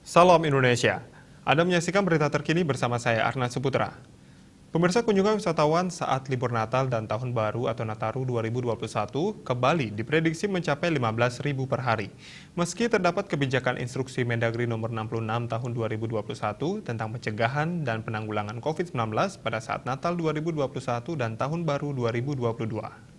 Salam Indonesia. Anda menyaksikan berita terkini bersama saya Arna Suputra. Pemirsa, kunjungan wisatawan saat libur Natal dan Tahun Baru atau Nataru 2021 ke Bali diprediksi mencapai 15.000 per hari. Meski terdapat kebijakan instruksi Mendagri nomor 66 tahun 2021 tentang pencegahan dan penanggulangan COVID-19 pada saat Natal 2021 dan Tahun Baru 2022.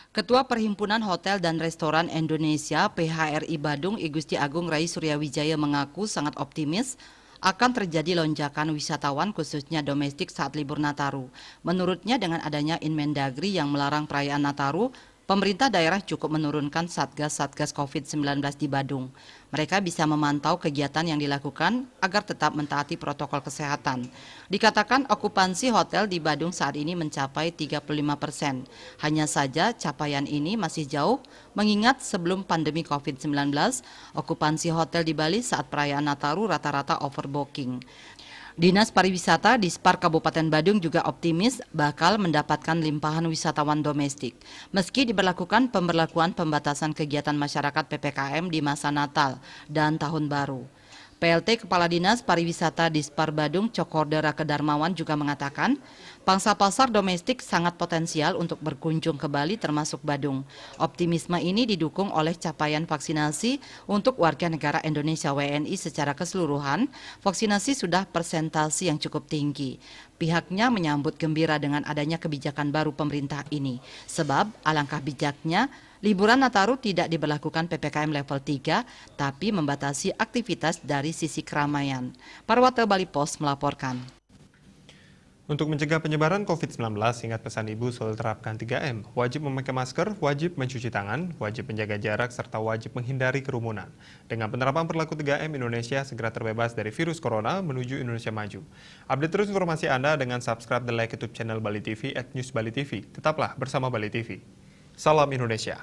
Ketua Perhimpunan Hotel dan Restoran Indonesia (PHRI) Badung, I Gusti Agung Rai Suryawijaya mengaku sangat optimis akan terjadi lonjakan wisatawan khususnya domestik saat libur Nataru. Menurutnya dengan adanya Inmendagri yang melarang perayaan Nataru, pemerintah daerah cukup menurunkan Satgas-Satgas COVID-19 di Badung. Mereka bisa memantau kegiatan yang dilakukan agar tetap mentaati protokol kesehatan. Dikatakan okupansi hotel di Badung saat ini mencapai 35%. Hanya saja capaian ini masih jauh mengingat sebelum pandemi COVID-19, okupansi hotel di Bali saat perayaan Nataru rata-rata overbooking. Dinas Pariwisata Dispar Kabupaten Badung juga optimis bakal mendapatkan limpahan wisatawan domestik. Meski diberlakukan pembatasan kegiatan masyarakat PPKM di masa Natal dan Tahun Baru. PLT Kepala Dinas Pariwisata Dispar Badung Cokordera Kedarmawan juga mengatakan, pangsa pasar domestik sangat potensial untuk berkunjung ke Bali termasuk Badung. Optimisme ini didukung oleh capaian vaksinasi untuk warga negara Indonesia WNI secara keseluruhan. Vaksinasi sudah persentase yang cukup tinggi. Pihaknya menyambut gembira dengan adanya kebijakan baru pemerintah ini. Sebab alangkah bijaknya, liburan Nataru tidak diberlakukan PPKM level 3, tapi membatasi aktivitas dari sisi keramaian. Parwata Bali Pos melaporkan. Untuk mencegah penyebaran COVID-19, ingat pesan Ibu soal terapkan 3M, wajib memakai masker, wajib mencuci tangan, wajib menjaga jarak, serta wajib menghindari kerumunan. Dengan penerapan perilaku 3M, Indonesia segera terbebas dari virus corona menuju Indonesia maju. Update terus informasi Anda dengan subscribe dan like YouTube channel Bali TV @newsbalitv. Tetaplah bersama Bali TV. Salam Indonesia.